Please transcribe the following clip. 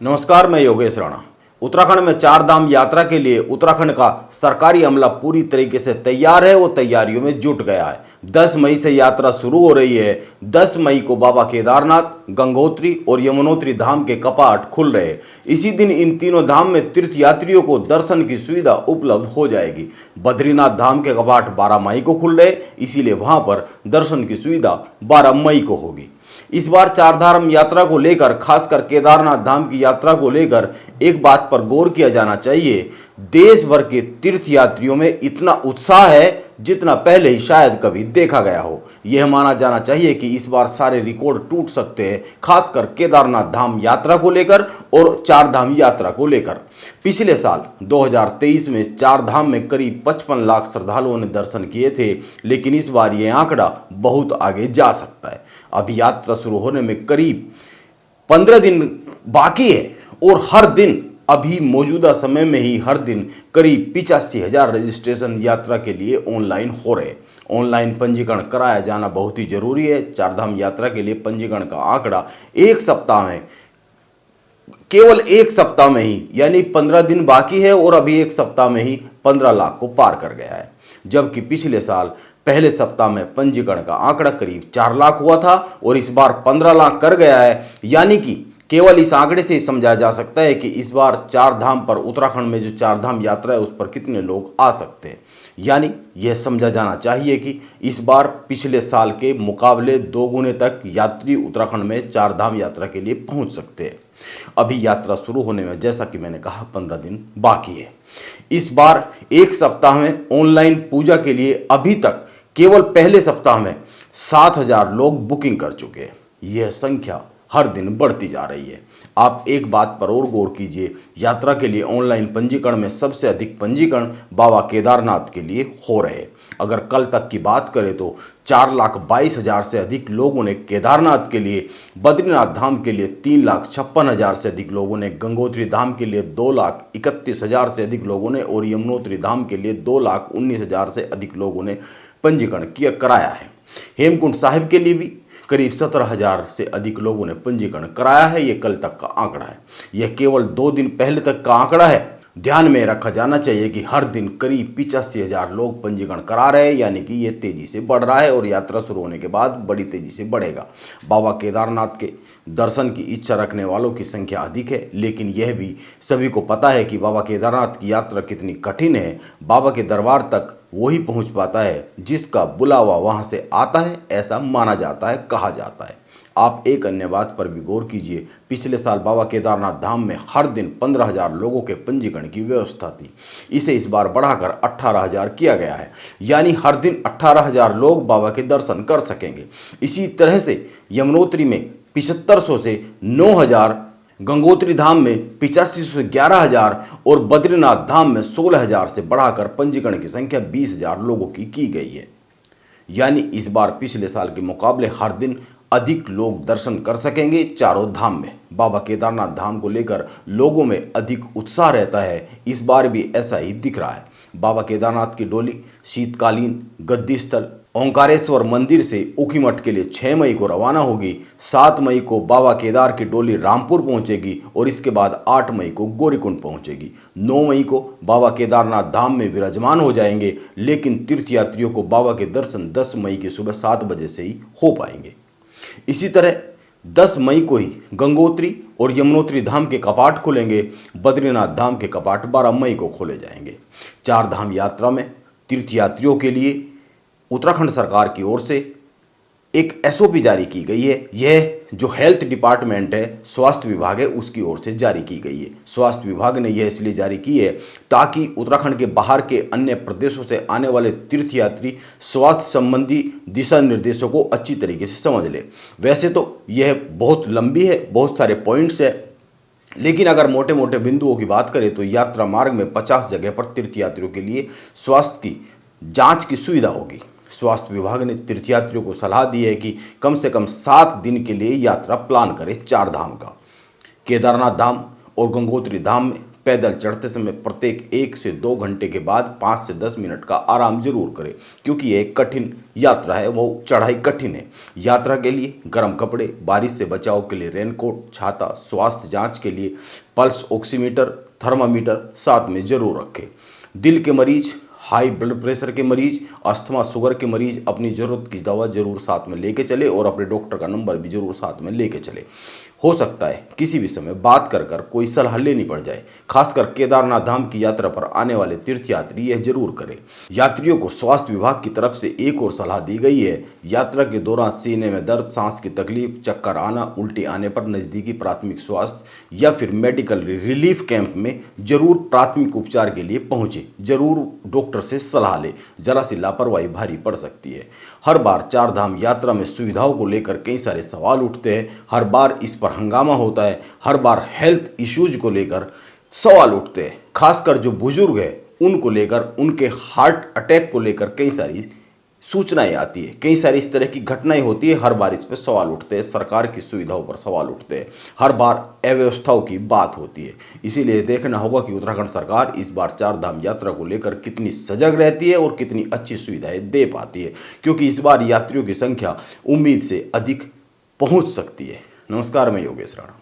नमस्कार, मैं योगेश राणा। उत्तराखंड में चार धाम यात्रा के लिए उत्तराखंड का सरकारी अमला पूरी तरीके से तैयार है, वो तैयारियों में जुट गया है। 10 मई से यात्रा शुरू हो रही है। 10 मई को बाबा केदारनाथ, गंगोत्री और यमुनोत्री धाम के कपाट खुल रहे हैं। इसी दिन इन तीनों धाम में तीर्थ यात्रियों को दर्शन की सुविधा उपलब्ध हो जाएगी। बद्रीनाथ धाम के कपाट 12 मई को खुल रहे, इसीलिए वहां पर दर्शन की सुविधा 12 मई को होगी। इस बार चार धाम यात्रा को लेकर, खासकर केदारनाथ धाम की यात्रा को लेकर एक बात पर गौर किया जाना चाहिए। देश भर के तीर्थ यात्रियों में इतना उत्साह है जितना पहले ही शायद कभी देखा गया हो। यह माना जाना चाहिए कि इस बार सारे रिकॉर्ड टूट सकते हैं, खासकर केदारनाथ धाम यात्रा को लेकर और चार धाम यात्रा को लेकर। पिछले साल 2023 में चार धाम में करीब 55 लाख श्रद्धालुओं ने दर्शन किए थे, लेकिन इस बार यह आंकड़ा बहुत आगे जा सकता है। अभी यात्रा शुरू होने में करीब 15 दिन बाकी है और हर दिन, अभी मौजूदा समय में ही हर दिन करीब 85,000 रजिस्ट्रेशन यात्रा के लिए ऑनलाइन हो रहे हैं। ऑनलाइन पंजीकरण कराया जाना बहुत ही जरूरी है। चारधाम यात्रा के लिए पंजीकरण का आंकड़ा एक सप्ताह में, केवल एक सप्ताह में ही, यानी 15 दिन बाकी है और अभी एक सप्ताह में ही 15 लाख को पार कर गया है। जबकि पिछले साल पहले सप्ताह में पंजीकरण का आंकड़ा करीब 4 लाख हुआ था और इस बार 15 लाख कर गया है। यानी कि केवल इस आंकड़े से समझा जा सकता है कि इस बार चार धाम पर, उत्तराखंड में जो चार धाम यात्रा है उस पर कितने लोग आ सकते हैं। यानी यह समझा जाना चाहिए कि इस बार पिछले साल के मुकाबले 2 गुने तक यात्री उत्तराखंड में चार धाम यात्रा के लिए पहुंच सकते हैं। अभी यात्रा शुरू होने में, जैसा कि मैंने कहा, 15 दिन बाकी है। इस बार एक सप्ताह में ऑनलाइन पूजा के लिए अभी तक केवल पहले सप्ताह में 7,000 लोग बुकिंग कर चुके हैं। यह संख्या हर दिन बढ़ती जा रही है। आप एक बात पर और गौर कीजिए, यात्रा के लिए ऑनलाइन पंजीकरण में सबसे अधिक पंजीकरण बाबा केदारनाथ के लिए हो रहे हैं। अगर कल तक की बात करें तो 4,22,000 से अधिक लोगों ने केदारनाथ के लिए, बद्रीनाथ धाम के लिए 3,56,000 से अधिक लोगों ने, गंगोत्री धाम के लिए 2,31,000 से अधिक लोगों ने और यमुनोत्री धाम के लिए 2,19,000 से अधिक लोगों ने पंजीकरण कराया है। हेमकुंड साहिब के लिए भी करीब 17,000 से अधिक लोगों ने पंजीकरण कराया है। यह कल तक का आंकड़ा है। यह केवल 2 दिन पहले तक का आंकड़ा है। ध्यान में रखा जाना चाहिए कि हर दिन करीब 85,000 लोग पंजीकरण करा रहे हैं, यानी कि यह तेजी से बढ़ रहा है और यात्रा शुरू होने के बाद बड़ी तेजी से बढ़ेगा। बाबा केदारनाथ के दर्शन की इच्छा रखने वालों की संख्या अधिक है, लेकिन यह भी सभी को पता है कि बाबा केदारनाथ की यात्रा कितनी कठिन है। बाबा के दरबार तक वही पहुंच पाता है जिसका बुलावा वहां से आता है, ऐसा माना जाता है, कहा जाता है। आप एक अन्य बात पर भी गौर कीजिए, पिछले साल बाबा केदारनाथ धाम में हर दिन 15,000 लोगों के पंजीकरण की व्यवस्था थी। इसे इस बार बढ़ाकर 18,000 किया गया है, यानी हर दिन 18,000 लोग बाबा के दर्शन कर सकेंगे। इसी तरह से यमुनोत्री में 7500 से 9,000, गंगोत्री धाम में 8500 से 11,000 और बद्रीनाथ धाम में 16,000 से बढ़ाकर पंजीकरण की संख्या 20,000 लोगों की गई है। यानी इस बार पिछले साल के मुकाबले हर दिन अधिक लोग दर्शन कर सकेंगे चारों धाम में। बाबा केदारनाथ धाम को लेकर लोगों में अधिक उत्साह रहता है। इस बार भी ऐसा ही दिख रहा है। बाबा केदारनाथ की डोली शीतकालीन गद्दी स्थल ओंकारेश्वर मंदिर से ऊखीमठ के लिए 6 मई को रवाना होगी। 7 मई को बाबा केदार की डोली रामपुर पहुंचेगी और इसके बाद 8 मई को गौरीकुंड पहुंचेगी। 9 मई को बाबा केदारनाथ धाम में विराजमान हो जाएंगे, लेकिन तीर्थयात्रियों को बाबा के दर्शन 10 मई की सुबह 7 बजे से ही हो पाएंगे। इसी तरह 10 मई को ही गंगोत्री और यमुनोत्री धाम के कपाट खुलेंगे। बद्रीनाथ धाम के कपाट 12 मई को खोले जाएंगे। चार धाम यात्रा में तीर्थयात्रियों के लिए उत्तराखंड सरकार की ओर से एक एसओपी जारी की गई है। यह जो हेल्थ डिपार्टमेंट है, स्वास्थ्य विभाग है, उसकी ओर से जारी की गई है। स्वास्थ्य विभाग ने यह इसलिए जारी की है ताकि उत्तराखंड के बाहर के अन्य प्रदेशों से आने वाले तीर्थयात्री स्वास्थ्य संबंधी दिशा निर्देशों को अच्छी तरीके से समझ ले। वैसे तो यह बहुत लंबी है, बहुत सारे पॉइंट्स है, लेकिन अगर मोटे मोटे बिंदुओं की बात करें तो यात्रा मार्ग में 50 जगह पर तीर्थयात्रियों के लिए स्वास्थ्य की जांच की सुविधा होगी। स्वास्थ्य विभाग ने तीर्थयात्रियों को सलाह दी है कि कम से कम 7 दिन के लिए यात्रा प्लान करें चार धाम का। केदारनाथ धाम और गंगोत्री धाम में पैदल चढ़ते समय प्रत्येक 1 से 2 घंटे के बाद 5 से 10 मिनट का आराम जरूर करें, क्योंकि यह एक कठिन यात्रा है, वो चढ़ाई कठिन है। यात्रा के लिए गर्म कपड़े, बारिश से बचाव के लिए रेनकोट, छाता, स्वास्थ्य जांच के लिए पल्स ऑक्सीमीटर, थर्मामीटर साथ में जरूर रखें। दिल के मरीज, हाई ब्लड प्रेशर के मरीज, अस्थमा, शुगर के मरीज अपनी ज़रूरत की दवा जरूर साथ में लेके चले और अपने डॉक्टर का नंबर भी जरूर साथ में लेके चले। हो सकता है किसी भी समय बात कर कर कोई सलाह लेनी पड़ जाए। खासकर केदारनाथ धाम की यात्रा पर आने वाले तीर्थयात्री यह जरूर करें। यात्रियों को स्वास्थ्य विभाग की तरफ से एक और सलाह दी गई है। यात्रा के दौरान सीने में दर्द, सांस की तकलीफ, चक्कर आना, उल्टी आने पर नज़दीकी प्राथमिक स्वास्थ्य या फिर मेडिकल रिलीफ कैंप में जरूर प्राथमिक उपचार के लिए पहुंचे। जरूर डॉक्टर से सलाह ले, जरा सी लापरवाही भारी पड़ सकती है। हर बार चार धाम यात्रा में सुविधाओं को लेकर कई सारे सवाल उठते हैं, हर बार इस पर हंगामा होता है, हर बार हेल्थ इश्यूज को लेकर सवाल उठते हैं। खासकर जो बुजुर्ग है उनको लेकर, उनके हार्ट अटैक को लेकर कई सारी सूचनाएं आती है, कई सारी इस तरह की घटनाएं होती है। हर बार इस पर सवाल उठते हैं, सरकार की सुविधाओं पर सवाल उठते हैं, हर बार अव्यवस्थाओं की बात होती है। इसीलिए देखना होगा कि उत्तराखंड सरकार इस बार चार धाम यात्रा को लेकर कितनी सजग रहती है और कितनी अच्छी सुविधाएं दे पाती है, क्योंकि इस बार यात्रियों की संख्या उम्मीद से अधिक पहुंच सकती है। नमस्कार, मैं योगेश राणा।